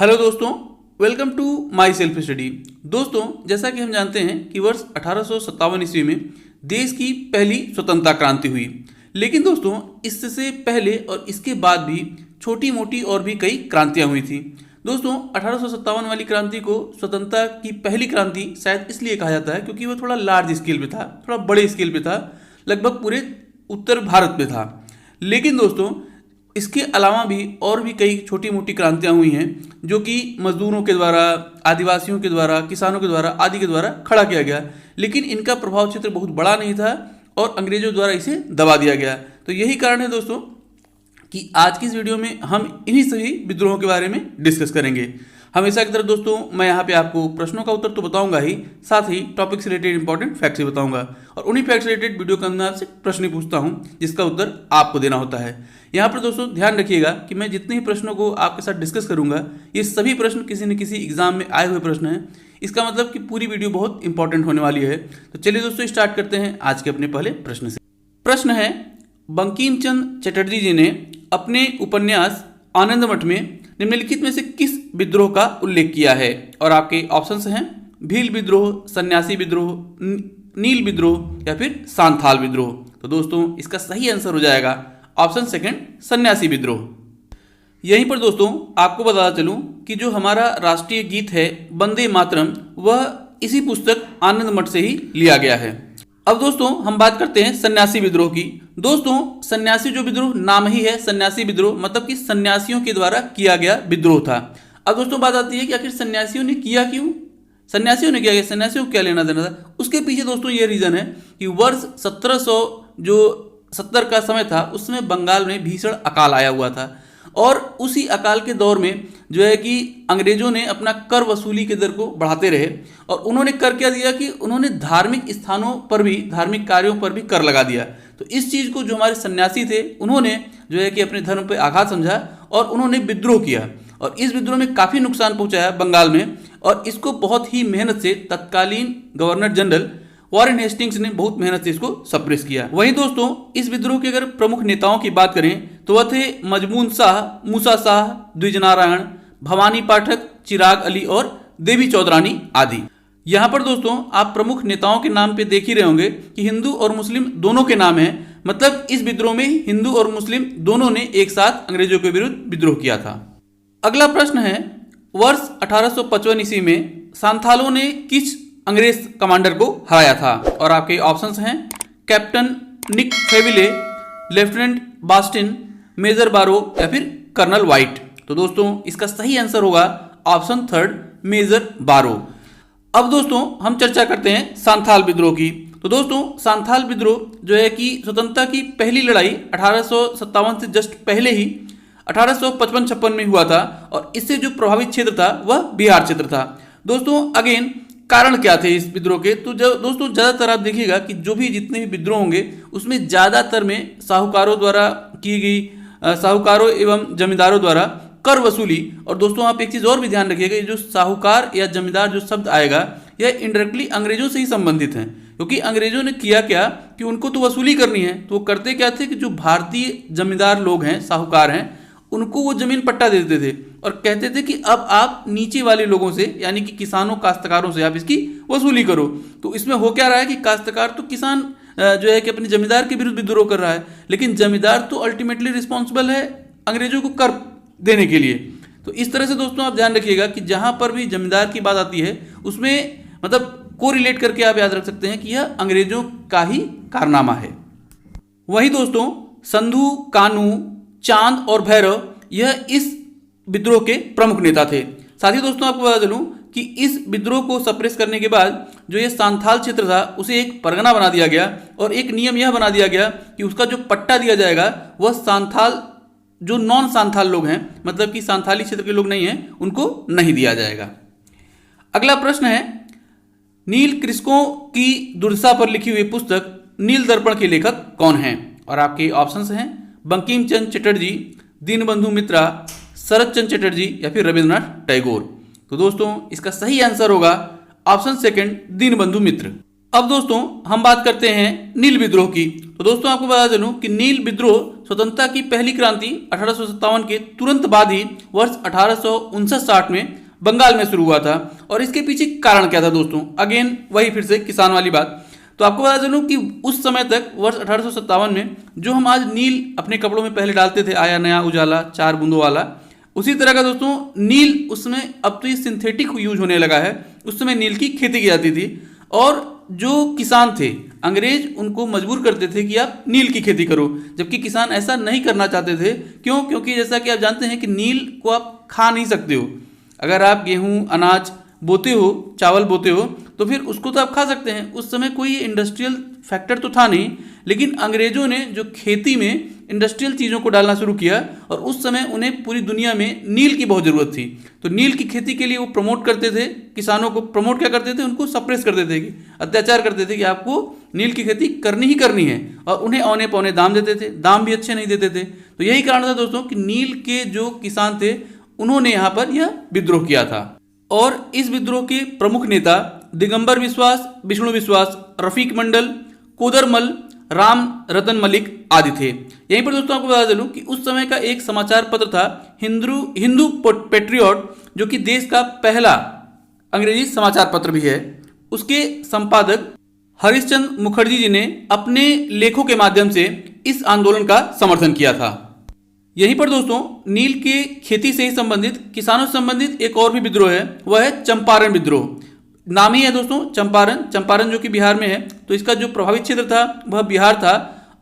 Hello दोस्तों, welcome to my self study. दोस्तों, जैसा कि हम जानते हैं कि वर्ष 1857 ईस्वी में देश की पहली स्वतंत्रता क्रांति हुई। लेकिन दोस्तों, इससे पहले और इसके बाद भी छोटी मोटी और भी कई क्रांतियां हुई थी। दोस्तों, 1857 वाली क्रांति को स्वतंत्रता की पहली क्रांति शायद इसलिए कहा जाता है क्योंकि वो थोड़ा लार्ज स्केल पे था, थोड़ा बड़े स्केल पे था, लगभग पूरे उत्तर भारत में था। लेकिन दोस्तों, इसके अलावा भी और भी कई छोटी मोटी क्रांतियां हुई हैं जो कि मजदूरों के द्वारा, आदिवासियों के द्वारा, किसानों के द्वारा आदि के द्वारा खड़ा किया गया। लेकिन इनका प्रभाव क्षेत्र बहुत बड़ा नहीं था और अंग्रेजों द्वारा इसे दबा दिया गया। तो यही कारण है दोस्तों कि आज की इस वीडियो में हम इन्हीं सभी विद्रोहों के बारे में डिस्कस करेंगे। हमेशा की तरह दोस्तों, मैं यहाँ पे आपको प्रश्नों का उत्तर तो बताऊंगा ही, साथ ही टॉपिक से रिलेटेड इंपॉर्टेंट फैक्ट्स भी बताऊंगा और उन्हीं फैक्ट्स से रिलेटेड वीडियो के अंदर आपसे प्रश्न पूछता हूँ जिसका उत्तर आपको देना होता है। यहाँ पर दोस्तों ध्यान रखिएगा कि मैं जितने ही प्रश्नों को आपके साथ डिस्कस करूंगा, ये सभी प्रश्न किसी न किसी एग्जाम में आए हुए प्रश्न हैं। इसका मतलब कि पूरी वीडियो बहुत इंपॉर्टेंट होने वाली है। तो चलिए दोस्तों, स्टार्ट करते हैं आज के अपने पहले प्रश्न से। प्रश्न है, बंकिम चंद्र चटर्जी जी ने अपने उपन्यास आनंद मठ में निम्नलिखित में से किस विद्रोह का उल्लेख किया है? और आपके ऑप्शंस हैं भील विद्रोह, सन्यासी विद्रोह, नील विद्रोह या फिर सांथाल विद्रोह। तो दोस्तों, इसका सही आंसर हो जाएगा ऑप्शन सेकंड, सन्यासी विद्रोह। यहीं पर दोस्तों आपको बताता चलूं कि जो हमारा राष्ट्रीय गीत है वंदे मातरम, वह इसी पुस्तक आनंद मठ से ही लिया गया है। अब दोस्तों हम बात करते हैं सन्यासी विद्रोह की। दोस्तों, सन्यासी जो विद्रोह नाम ही है सन्यासी विद्रोह, मतलब कि सन्यासियों के द्वारा किया गया विद्रोह था। अब दोस्तों बात आती है कि आखिर सन्यासियों ने किया क्यों? सन्यासियों ने किया, सन्यासियों को क्या लेना देना था? उसके पीछे दोस्तों ये रीजन है कि वर्ष 1770 का समय था, उसमें बंगाल में भीषण अकाल आया हुआ था और उसी अकाल के दौर में जो है कि अंग्रेजों ने अपना कर वसूली के दर को बढ़ाते रहे और उन्होंने कर क्या दिया कि उन्होंने धार्मिक स्थानों पर भी, धार्मिक कार्यों पर भी कर लगा दिया। तो इस चीज़ को जो हमारे सन्यासी थे उन्होंने जो है कि अपने धर्म पर आघात समझा और उन्होंने विद्रोह किया और इस विद्रोह में काफ़ी नुकसान पहुंचाया बंगाल में और इसको बहुत ही मेहनत से तत्कालीन गवर्नर जनरल वॉरेन हेस्टिंग्स ने बहुत मेहनत से इसको सप्रेस किया। वहीं दोस्तों, इस विद्रोह के अगर प्रमुख नेताओं की बात करें तो वह थे मजमून शाह, मूसा शाह, द्विजनारायण, भवानी पाठक, चिराग अली और देवी चौधरानी आदि। यहाँ पर दोस्तों आप प्रमुख नेताओं के नाम पे देख ही रहे होंगे कि हिंदू और मुस्लिम दोनों के नाम हैं, मतलब इस विद्रोह में हिंदू और मुस्लिम दोनों ने एक साथ अंग्रेजों के विरुद्ध विद्रोह किया था। अगला प्रश्न है, वर्ष 1855 ईस्वी में सांथालों ने किस अंग्रेज कमांडर को हराया था? और आपके ऑप्शंस हैं कैप्टन निक फेविले, लेफ्टिनेंट बास्टिन, मेजर बारो या फिर कर्नल व्हाइट। तो दोस्तों इसका सही आंसर होगा ऑप्शन थर्ड, मेजर बारो। अब दोस्तों हम चर्चा करते हैं सांथाल विद्रोह की। तो दोस्तों सांथाल विद्रोह जो है कि स्वतंत्रता की पहली लड़ाई 1857 से जस्ट पहले ही 1855-56 में हुआ था और इससे जो प्रभावित क्षेत्र था वह बिहार क्षेत्र था। दोस्तों अगेन कारण क्या थे इस विद्रोह के? तो दोस्तों ज़्यादातर आप देखिएगा कि जो भी जितने भी विद्रोह होंगे उसमें ज़्यादातर में साहूकारों द्वारा की गई, साहूकारों एवं जमींदारों द्वारा कर वसूली। और दोस्तों आप एक चीज़ और भी ध्यान रखिएगा, ये जो साहूकार या जमींदार जो शब्द आएगा यह इनडायरेक्टली अंग्रेजों से ही संबंधित हैं, क्योंकि अंग्रेजों ने किया क्या कि उनको तो वसूली करनी है, तो वो करते क्या थे कि जो भारतीय जमींदार लोग हैं, साहूकार हैं, उनको वो जमीन पट्टा दे देते थे और कहते थे कि अब आप नीचे वाले लोगों से यानी कि किसानों, काश्तकारों से आप इसकी वसूली करो। तो इसमें हो क्या रहा है कि काश्तकार तो किसान जो है कि अपने जमींदार के विरुद्ध विद्रोह कर रहा है, लेकिन जमींदार तो अल्टीमेटली रिस्पॉन्सिबल है अंग्रेजों को कर देने के लिए। तो इस तरह से दोस्तों आप ध्यान रखिएगा कि जहां पर भी जमींदार की बात आती है उसमें मतलब को रिलेट करके आप याद रख सकते हैं कि यह अंग्रेजों का ही कारनामा है। वहीं दोस्तों संधू, कानू, चांद और भैरव यह इस विद्रोह के प्रमुख नेता थे। साथ ही दोस्तों आपको बता चलूं कि इस विद्रोह को सप्रेस करने के बाद जो ये सांथाल क्षेत्र था उसे एक परगना बना दिया गया और एक नियम यह बना दिया गया कि उसका जो पट्टा दिया जाएगा वह सांथाल, जो नॉन सांथाल लोग हैं, मतलब कि सांथाली क्षेत्र के लोग नहीं हैं, उनको नहीं दिया जाएगा। अगला प्रश्न है, नील कृषकों की दुर्दशा पर लिखी हुई पुस्तक नील दर्पण के लेखक कौन हैं? और आपके ऑप्शंस हैं बंकिम चंद्र चटर्जी, दीनबंधु मित्रा, शरद चंद्र चटर्जी या फिर रविंद्रनाथ टैगोर। तो दोस्तों इसका सही आंसर होगा ऑप्शन सेकंड, दीनबंधु मित्र। अब दोस्तों हम बात करते हैं नील विद्रोह की। तो दोस्तों आपको बता चलूं कि नील विद्रोह स्वतंत्रता की पहली क्रांति 1857 के तुरंत बाद ही वर्ष 1859-60 में बंगाल में शुरू हुआ था। और इसके पीछे कारण क्या था दोस्तों? अगेन वही फिर से किसान वाली बात। तो आपको बता चलूं कि उस समय तक वर्ष 1857 में जो हम आज नील अपने कपड़ों में पहले डालते थे, आया नया उजाला 4 बूंदों वाला, उसी तरह का दोस्तों नील उस समय, अब तो ये सिंथेटिक यूज होने लगा है, उस समय नील की खेती की जाती थी। और जो किसान थे, अंग्रेज उनको मजबूर करते थे कि आप नील की खेती करो, जबकि किसान ऐसा नहीं करना चाहते थे। क्यों? क्योंकि जैसा कि आप जानते हैं कि नील को आप खा नहीं सकते हो। अगर आप गेहूं अनाज बोते हो, चावल बोते हो, तो फिर उसको तो आप खा सकते हैं। उस समय कोई इंडस्ट्रियल फैक्टर तो था नहीं, लेकिन अंग्रेजों ने जो खेती में इंडस्ट्रियल चीज़ों को डालना शुरू किया, और उस समय उन्हें पूरी दुनिया में नील की बहुत ज़रूरत थी। तो नील की खेती के लिए वो प्रमोट करते थे, किसानों को प्रमोट क्या करते थे, उनको सप्रेस करते थे, कि अत्याचार करते थे कि आपको नील की खेती करनी ही करनी है, और उन्हें औने पौने दाम देते थे, दाम भी अच्छे नहीं देते थे। तो यही कारण था दोस्तों कि नील के जो किसान थे उन्होंने यहाँ पर यह विद्रोह किया था। और इस विद्रोह के प्रमुख नेता दिगंबर विश्वास, विष्णु विश्वास, रफीक मंडल, कोदरमल, राम रतन मलिक आदि थे। यहीं पर दोस्तों आपको बता चलूं कि उस समय का एक समाचार पत्र था हिंदू पेट्रियट, जो कि देश का पहला अंग्रेजी समाचार पत्र भी है। उसके संपादक हरिश्चंद्र मुखर्जी जी ने अपने लेखों के माध्यम से इस आंदोलन का समर्थन किया था। यहीं पर दोस्तों नील के खेती से ही संबंधित, किसानों से संबंधित एक और भी विद्रोह है, वह है चंपारण विद्रोह। नाम ही है दोस्तों चंपारण, चंपारण जो कि बिहार में है। तो इसका जो प्रभावित क्षेत्र था वह बिहार था,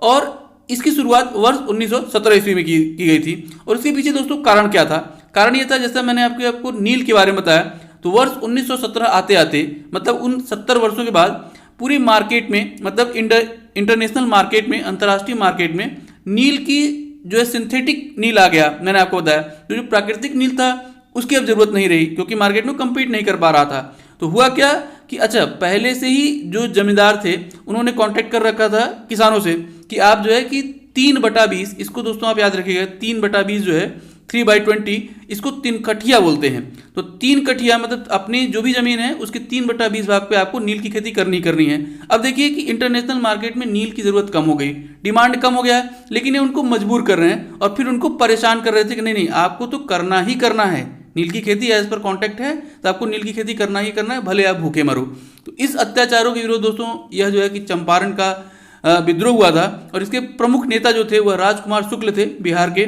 और इसकी शुरुआत वर्ष 1917 ईस्वी में की गई थी। और इसके पीछे दोस्तों कारण क्या था? कारण यह था, जैसा मैंने आपको नील के बारे में बताया, तो वर्ष 1917 आते आते, मतलब उन 70 वर्षों के बाद पूरी मार्केट में, मतलब इंटरनेशनल मार्केट में, अंतर्राष्ट्रीय मार्केट में नील की जो है सिंथेटिक नील आ गया। मैंने आपको बताया तो जो प्राकृतिक नील था उसकी अब जरूरत नहीं रही, क्योंकि मार्केट में कम्पीट नहीं कर पा रहा था। तो हुआ क्या कि अच्छा, पहले से ही जो जमींदार थे उन्होंने कांटेक्ट कर रखा था किसानों से कि आप जो है कि 3/20, इसको दोस्तों आप याद रखिएगा, 3/20 जो है 3/20, इसको 3 कठिया बोलते हैं। तो 3 कठिया मतलब अपनी जो भी जमीन है उसके 3/20 भाग पे आपको नील की खेती करनी है। अब देखिए कि इंटरनेशनल मार्केट में नील की जरूरत कम हो गई, डिमांड कम हो गया है, लेकिन ये उनको मजबूर कर रहे हैं और फिर उनको परेशान कर रहे थे कि नहीं नहीं, आपको तो करना ही करना है नील की खेती, एज पर कॉन्ट्रैक्ट है, तो आपको नील की खेती करना ही करना है, भले आप भूखे मरो। तो इस अत्याचारों के विरोध दोस्तों यह जो है कि चंपारण का विद्रोह हुआ था। और इसके प्रमुख नेता जो थे वह राजकुमार शुक्ल थे बिहार के,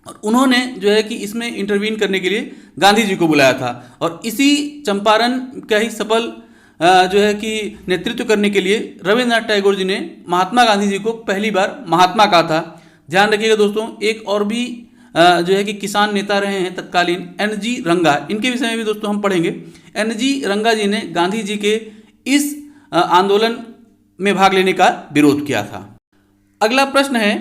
और उन्होंने जो है कि इसमें इंटरवीन करने के लिए गांधी जी को बुलाया था। और इसी चंपारण का ही सफल जो है कि नेतृत्व करने के लिए रविन्द्रनाथ टैगोर जी ने महात्मा गांधी जी को पहली बार महात्मा कहा था। ध्यान रखिएगा दोस्तों, एक और भी जो है कि किसान नेता रहे हैं तत्कालीन, NG रंगा, इनके विषय में भी दोस्तों हम पढ़ेंगे। NG रंगा जी ने गांधी जी के इस आंदोलन में भाग लेने का विरोध किया था। अगला प्रश्न है,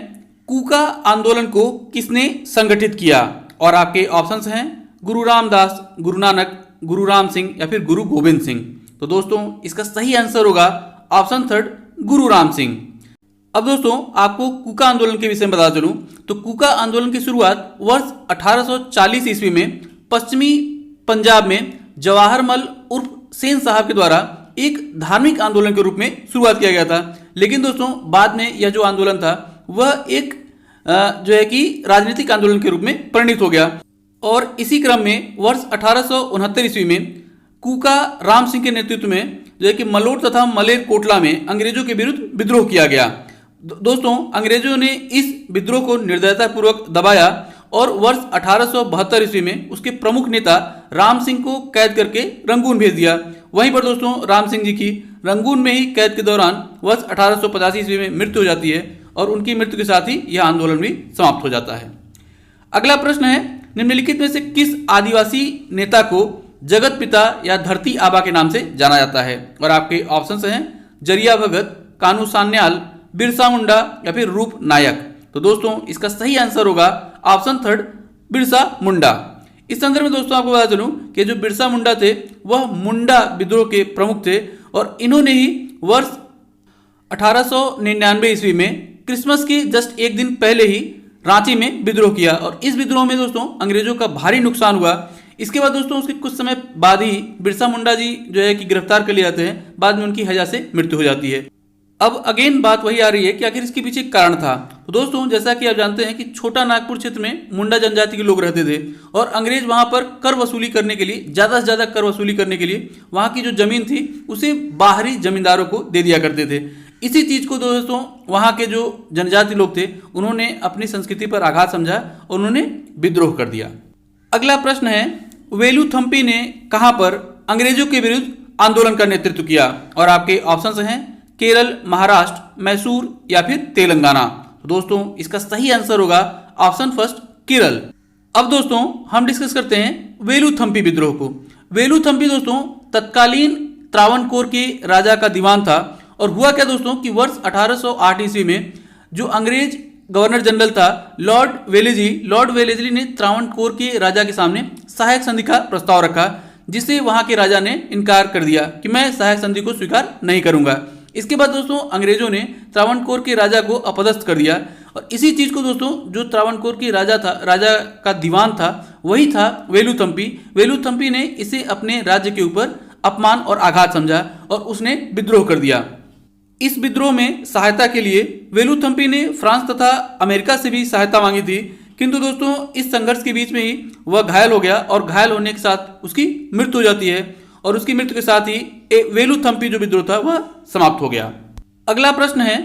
कूका आंदोलन को किसने संगठित किया? और आपके ऑप्शंस हैं गुरु रामदास, गुरु नानक, गुरु राम सिंह या फिर गुरु गोविंद सिंह। तो दोस्तों इसका सही आंसर होगा ऑप्शन 3 गुरु राम सिंह। अब दोस्तों आपको कूका आंदोलन के विषय में बता चलूं तो कूका आंदोलन की शुरुआत वर्ष 1840 ईस्वी में पश्चिमी पंजाब में जवाहरमल उर्फ सेन साहब के द्वारा एक धार्मिक आंदोलन के रूप में शुरुआत किया गया था। लेकिन दोस्तों बाद में यह जो आंदोलन था वह एक जो है कि राजनीतिक आंदोलन के रूप में परिणित हो गया। और इसी क्रम में वर्ष 1869 ईस्वी में कूका राम सिंह के नेतृत्व में जो है कि मलोट तथा मलेर कोटला में अंग्रेजों के विरुद्ध विद्रोह किया गया। दोस्तों अंग्रेजों ने इस विद्रोह को निर्दयतापूर्वक दबाया और वर्ष 1872 ईस्वी में उसके प्रमुख नेता राम सिंह को कैद करके रंगून भेज दिया। वहीं पर दोस्तों राम सिंह जी की रंगून में ही कैद के दौरान वर्ष 1885 ईस्वी में मृत्यु हो जाती है और उनकी मृत्यु के साथ ही यह आंदोलन भी समाप्त हो जाता है। अगला प्रश्न है, निम्नलिखित में से किस आदिवासी नेता को जगत पिता या धरती आबा के नाम से जाना जाता है? और आपके ऑप्शंस हैं जरिया भगत, कानू सान्याल, बिरसा मुंडा या फिर रूप नायक। तो दोस्तों इसका सही आंसर होगा ऑप्शन 3 बिरसा मुंडा। इस संदर्भ में दोस्तों आपको बता चलूं कि जो बिरसा मुंडा थे वह मुंडा विद्रोह के प्रमुख थे और इन्होंने ही वर्ष 1899 ईस्वी में क्रिसमस के जस्ट एक दिन पहले ही रांची में विद्रोह किया और इस विद्रोह में दोस्तों अंग्रेजों का भारी नुकसान हुआ। इसके बाद दोस्तों उसके कुछ समय बाद ही बिरसा मुंडा जी जो है कि गिरफ्तार कर लिए जाते हैं, बाद में उनकी हैजा से मृत्यु हो जाती है। अब अगेन बात वही आ रही है कि आखिर इसके पीछे कारण था। तो दोस्तों जैसा कि आप जानते हैं कि छोटा नागपुर क्षेत्र में मुंडा जनजाति के लोग रहते थे और अंग्रेज वहां पर कर वसूली करने के लिए, ज़्यादा से ज़्यादा कर वसूली करने के लिए वहां की जो जमीन थी उसे बाहरी जमींदारों को दे दिया करते थे। इसी चीज़ को दोस्तों वहां के जो जनजाति लोग थे उन्होंने अपनी संस्कृति पर आघात समझा और उन्होंने विद्रोह कर दिया। अगला प्रश्न है, वेलुथम्पी ने कहां पर अंग्रेजों के विरुद्ध आंदोलन का नेतृत्व किया? और आपके ऑप्शंस हैं केरल, महाराष्ट्र, मैसूर या फिर तेलंगाना। तो दोस्तों इसका सही आंसर होगा ऑप्शन फर्स्ट, केरल। अब दोस्तों हम डिस्कस करते हैं वेलुथम्पी विद्रोह को। वेलुथम्पी दोस्तों तत्कालीन त्रावणकोर के राजा का दीवान था और हुआ क्या दोस्तों कि वर्ष 1808 ईस्वी में जो अंग्रेज गवर्नर जनरल था लॉर्ड वेलेजली ने त्रावणकोर के राजा के सामने सहायक संधि का प्रस्ताव रखा, जिसे वहां के राजा ने इनकार कर दिया कि मैं सहायक संधि को स्वीकार नहीं करूंगा। इसके बाद दोस्तों अंग्रेजों ने त्रावणकोर के राजा को अपदस्थ कर दिया और इसी चीज को दोस्तों जो त्रावणकोर के राजा का दीवान था वही था वेलुथम्पी ने इसे अपने राज्य के ऊपर अपमान और आघात समझा और उसने विद्रोह कर दिया। इस विद्रोह में सहायता के लिए वेलुथम्पी ने फ्रांस तथा अमेरिका से भी सहायता मांगी थी, किंतु दोस्तों इस संघर्ष के बीच में ही वह घायल हो गया और घायल होने के साथ उसकी मृत्यु हो जाती है और उसकी मृत्यु के साथ ही वेलुथम्पी जो विद्रोह था वह समाप्त हो गया। अगला प्रश्न है,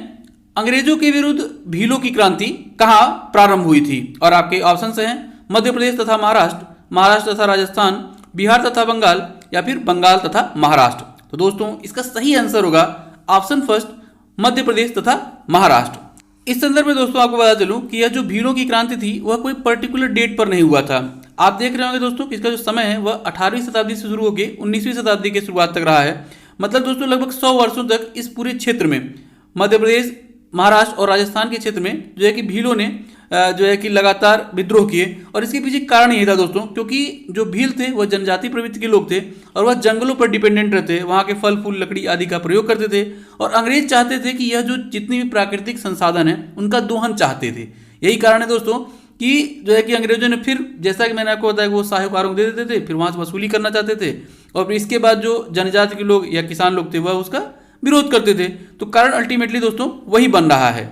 अंग्रेजों के विरुद्ध भीलों की क्रांति कहाँ प्रारंभ हुई थी? और आपके ऑप्शंस हैं मध्य प्रदेश तथा महाराष्ट्र तथा राजस्थान, बिहार तथा बंगाल या फिर बंगाल तथा महाराष्ट्र। तो दोस्तों इसका सही आंसर होगा ऑप्शन फर्स्ट, मध्य प्रदेश तथा महाराष्ट्र। इस संदर्भ में दोस्तों आपको बता चलूं कि यह जो भीलों की क्रांति थी वह कोई पर्टिकुलर डेट पर नहीं हुआ था। आप देख रहे होंगे दोस्तों कि इसका जो समय है वह 18वीं शताब्दी से शुरू होकर 19वीं शताब्दी के शुरुआत तक रहा है। मतलब दोस्तों लगभग 100 वर्षों तक इस पूरे क्षेत्र में मध्य प्रदेश, महाराष्ट्र और राजस्थान के क्षेत्र में जो है कि भीलों ने जो है कि लगातार विद्रोह किए और इसके पीछे कारण यही था दोस्तों, क्योंकि जो भील थे वह जनजाति प्रवृत्ति के लोग थे और वह जंगलों पर डिपेंडेंट रहते, वहाँ के फल फूल लकड़ी आदि का प्रयोग करते थे और अंग्रेज चाहते थे कि यह जो जितनी भी प्राकृतिक संसाधन है उनका दोहन चाहते थे। यही कारण है दोस्तों कि जो है कि अंग्रेजों ने फिर जैसा कि मैंने आपको बताया वो साहूकारों को दे देते थे, फिर वहाँ से वसूली करना चाहते थे और फिर इसके बाद जो जनजाति के लोग या किसान लोग थे वह उसका विरोध करते थे। तो कारण अल्टीमेटली दोस्तों वही बन रहा है।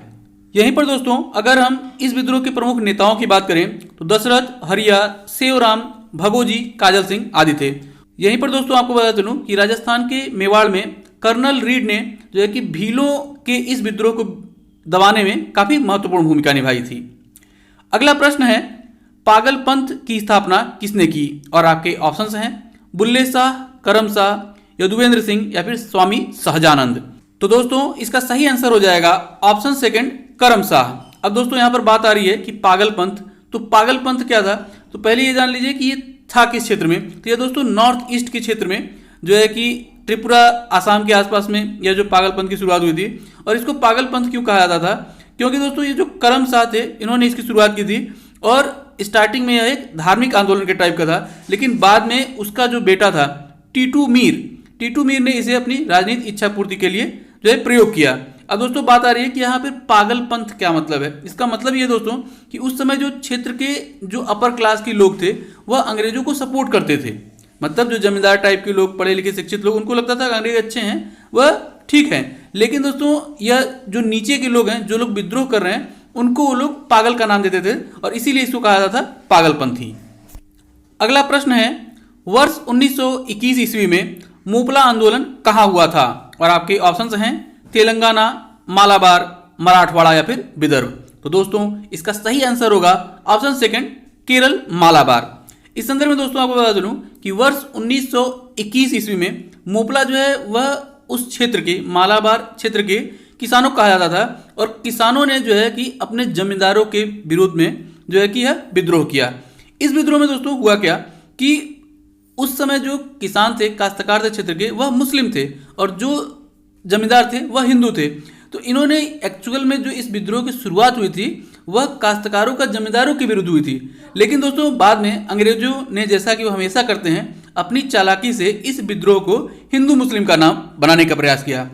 यहीं पर दोस्तों अगर हम इस विद्रोह के प्रमुख नेताओं की बात करें तो दशरथ, हरिया, सेवराम, भगोजी, काजल सिंह आदि थे। यहीं पर दोस्तों आपको बता चलूं कि राजस्थान के मेवाड़ में कर्नल रीड ने जो है कि भीलों के इस विद्रोह को दबाने में काफी महत्वपूर्ण भूमिका निभाई थी। अगला प्रश्न है, पागल पंथ की स्थापना किसने की? और आपके ऑप्शंस हैं बुल्ले शाह, करम शाह, यदुवेंद्र सिंह या फिर स्वामी सहजानंद। तो दोस्तों इसका सही आंसर हो जाएगा ऑप्शन सेकंड, करम शाह। अब दोस्तों यहां पर बात आ रही है कि पागल पंथ, तो पागल पंथ क्या था? तो पहले ये जान लीजिए कि ये था किस क्षेत्र में। तो ये दोस्तों नॉर्थ ईस्ट के क्षेत्र में जो है कि त्रिपुरा, आसाम के आसपास में यह जो पागल पंथ की शुरुआत हुई थी। और इसको पागल पंथ क्यों कहा जाता था? क्योंकि दोस्तों ये जो करम शाह थे इन्होंने इसकी शुरुआत की थी और स्टार्टिंग में यह एक धार्मिक आंदोलन के टाइप का था, लेकिन बाद में उसका जो बेटा था टीटू मीर ने इसे अपनी राजनीतिक इच्छा पूर्ति के लिए जो है प्रयोग किया। अब दोस्तों बात आ रही है कि यहाँ पे पागल पंथ क्या मतलब है। इसका मतलब ये दोस्तों कि उस समय जो क्षेत्र के जो अपर क्लास के लोग थे वह अंग्रेजों को सपोर्ट करते थे। मतलब जो जमींदार टाइप के लोग, पढ़े लिखे शिक्षित लोग, उनको लगता था कि अंग्रेज अच्छे हैं, वह ठीक है, लेकिन दोस्तों यह जो नीचे के लोग हैं, जो लोग विद्रोह कर रहे हैं, उनको वो लोग पागल का नाम देते थे और इसीलिए इसको कहा जाता था पागलपंथी। अगला प्रश्न है, वर्ष 1921 ईस्वी में मोपला आंदोलन कहाँ हुआ था? और आपके ऑप्शंस हैं तेलंगाना, मालाबार, मराठवाड़ा या फिर विदर्भ। तो दोस्तों इसका सही आंसर होगा ऑप्शन सेकंड, केरल, मालाबार। इस संदर्भ में दोस्तों आपको बता दूं कि वर्ष 1921 ईस्वी में मोपला जो है वह उस क्षेत्र के, मालाबार क्षेत्र के किसानों को कहा जाता था और किसानों ने जो है कि अपने जमींदारों के विरोध में जो है कि यह विद्रोह किया। इस विद्रोह में दोस्तों हुआ क्या कि उस समय जो किसान थे, काश्तकार थे क्षेत्र के, वह मुस्लिम थे और जो जमींदार थे वह हिंदू थे। तो इन्होंने एक्चुअल में जो इस विद्रोह की शुरुआत हुई थी वह काश्तकारों का जमींदारों के विरुद्ध हुई थी, लेकिन दोस्तों बाद में अंग्रेजों ने, जैसा कि वो हमेशा करते हैं, अपनी चालाकी से इस विद्रोह को हिंदू मुस्लिम का नाम बनाने का प्रयास किया।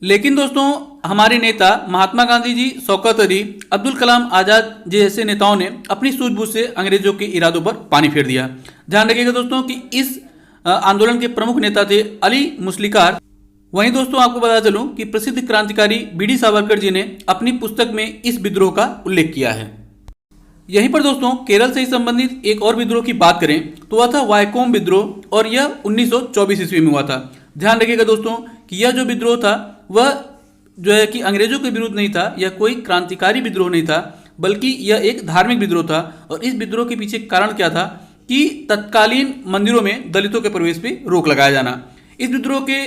लेकिन दोस्तों हमारे नेता महात्मा गांधी जी, शौकत अली, अब्दुल कलाम आजाद जैसे नेताओं ने अपनी सूझबूझ से अंग्रेजों के इरादों पर पानी फेर दिया। ध्यान रखिएगा दोस्तों कि इस आंदोलन के प्रमुख नेता थे अली मुस्लिकार, वहीं दोस्तों आपको बता चलूं कि प्रसिद्ध क्रांतिकारी बीडी सावरकर जी ने अपनी पुस्तक में इस विद्रोह का उल्लेख किया है। यहीं पर दोस्तों केरल से ही संबंधित एक और विद्रोह की बात करें तो वह था वायकोम विद्रोह और यह 1924 ईस्वी में हुआ था। ध्यान रखिएगा दोस्तों कि यह जो विद्रोह था वह जो है कि अंग्रेजों के विरुद्ध नहीं था, यह कोई क्रांतिकारी विद्रोह नहीं था, बल्कि यह एक धार्मिक विद्रोह था। और इस विद्रोह के पीछे कारण क्या था कि तत्कालीन मंदिरों में दलितों के प्रवेश पर रोक लगाया जाना। इस विद्रोह के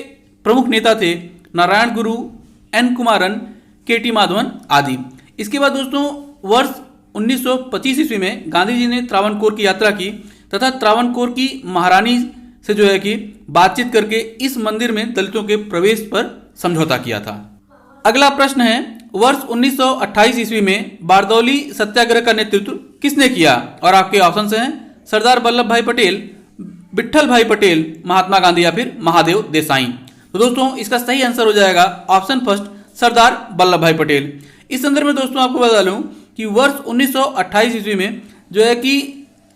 प्रमुख नेता थे नारायण गुरु, एन कुमारन, के.टी. माधवन आदि। इसके बाद दोस्तों वर्ष 1925 ईस्वी में गांधी जी ने त्रावणकोर की यात्रा की तथा त्रावणकोर की महारानी से जो है कि बातचीत करके इस मंदिर में दलितों के प्रवेश पर समझौता किया था। अगला प्रश्न है, वर्ष 1928 ईस्वी में बारदौली सत्याग्रह का नेतृत्व किसने किया? और आपके ऑप्शन हैं सरदार वल्लभ भाई पटेल, विट्ठल भाई पटेल, महात्मा गांधी या फिर महादेव देसाई। तो दोस्तों इसका सही आंसर हो जाएगा ऑप्शन फर्स्ट, सरदार वल्लभ भाई पटेल। इस संदर्भ में दोस्तों आपको बता लूं कि वर्ष 1928 ईस्वी में जो है कि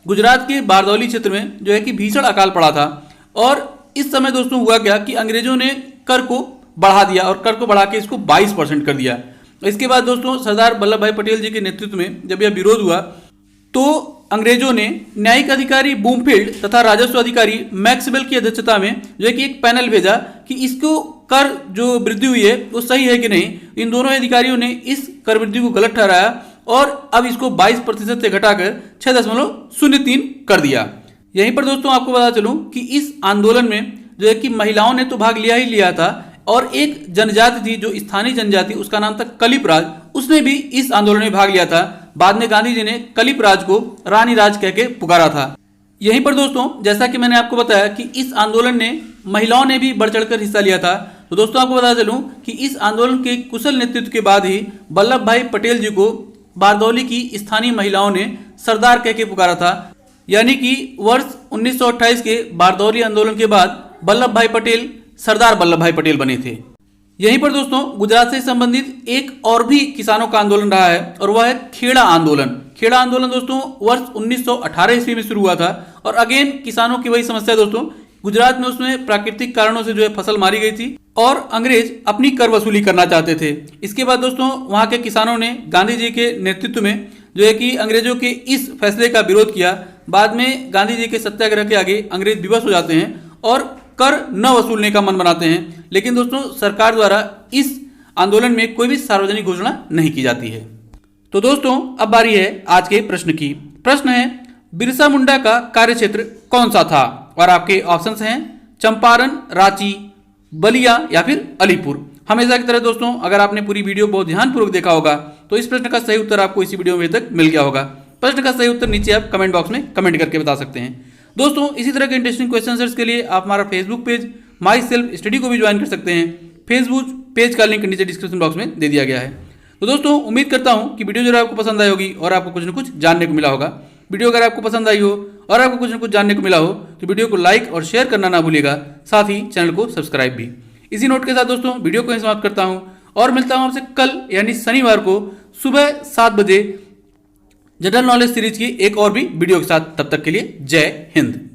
गुजरात के बारदौली क्षेत्र में जो है कि भीषण अकाल पड़ा था। और इस समय दोस्तों हुआ क्या कि अंग्रेजों ने कर को बढ़ा दिया और कर को बढ़ा के इसको 22% कर दिया। इसके बाद दोस्तों सरदार वल्लभ भाई पटेल जी के नेतृत्व में जब यह विरोध हुआ तो अंग्रेजों ने न्यायिक अधिकारी बूमफील्ड तथा राजस्व अधिकारी मैक्सवेल की अध्यक्षता में जो है कि एक पैनल भेजा कि इसको कर जो वृद्धि हुई है वो सही है कि नहीं। इन दोनों अधिकारियों ने इस कर वृद्धि को गलत ठहराया और अब इसको 22% से घटाकर 6.03 कर दिया। यहीं पर दोस्तों आपको बता चलूं कि इस आंदोलन में जो है कि महिलाओं ने तो भाग लिया ही लिया था और एक जनजाति थी जो स्थानीय जनजाति, उसका नाम था कलिप राज, उसने भी इस आंदोलन में भाग लिया था। बाद में गांधी जी ने कलिप राज को रानी राज कह के पुकारा था। यहीं पर दोस्तों जैसा कि मैंने आपको बताया कि इस आंदोलन ने महिलाओं ने भी बढ़ चढ़कर हिस्सा लिया था। तो दोस्तों आपको बता चलूं कि इस आंदोलन के कुशल नेतृत्व के बाद ही वल्लभ भाई पटेल जी को बारदौली की स्थानीय महिलाओं ने सरदार कह के पुकारा था। यानी कि वर्ष 1928 के बारदौली आंदोलन के बाद वल्लभ भाई पटेल सरदार वल्लभ भाई पटेल बने थे। यहीं पर दोस्तों गुजरात से संबंधित एक और भी किसानों का आंदोलन रहा है और वह है खेड़ा आंदोलन। खेड़ा आंदोलन दोस्तों वर्ष 1918 ईस्वी में शुरू हुआ था और अगेन किसानों की वही समस्या दोस्तों, गुजरात में उसमें प्राकृतिक कारणों से जो है फसल मारी गई थी और अंग्रेज अपनी कर वसूली करना चाहते थे। इसके बाद दोस्तों वहां के किसानों ने गांधी जी के नेतृत्व में जो है कि अंग्रेजों के इस फैसले का विरोध किया। बाद में गांधी जी के सत्याग्रह के आगे अंग्रेज विवश हो जाते हैं और कर न वसूलने का मन बनाते हैं। लेकिन दोस्तों सरकार द्वारा इस आंदोलन में कोई भी सार्वजनिक घोषणा नहीं की जाती है। तो दोस्तों अब बारी है आज के प्रश्न की। प्रश्न है बिरसा मुंडा का कार्यक्षेत्र कौन सा था? और आपके ऑप्शंस हैं चंपारण, रांची, बलिया या फिर अलीपुर। हमेशा की तरह दोस्तों अगर आपने पूरी वीडियो बहुत ध्यानपूर्वक देखा होगा तो इस प्रश्न का सही उत्तर आपको इसी वीडियो में तक मिल गया होगा। प्रश्न का सही उत्तर नीचे आप कमेंट बॉक्स में कमेंट करके बता सकते हैं। दोस्तों इसी तरह के इंटरेस्टिंग क्वेश्चन आंसर्स के लिए आप हमारा Facebook page my self study को भी ज्वाइन कर सकते हैं। फेसबुक पेज का लिंक नीचे डिस्क्रिप्शन बॉक्स में दे दिया गया है। तो दोस्तों उम्मीद करता हूं कि वीडियो जरूर आपको पसंद आई होगी और आपको कुछ न कुछ जानने को मिला होगा। वीडियो अगर आपको पसंद आई हो और आपको कुछ न कुछ जानने को मिला हो तो वीडियो को लाइक और शेयर करना ना भूलिएगा, साथ ही चैनल को सब्सक्राइब भी। इसी नोट के साथ दोस्तों वीडियो को समाप्त करता हूं और मिलता हूं आपसे कल यानी शनिवार को सुबह 7 बजे जनरल नॉलेज सीरीज की एक और भी वीडियो के साथ। तब तक के लिए जय हिंद।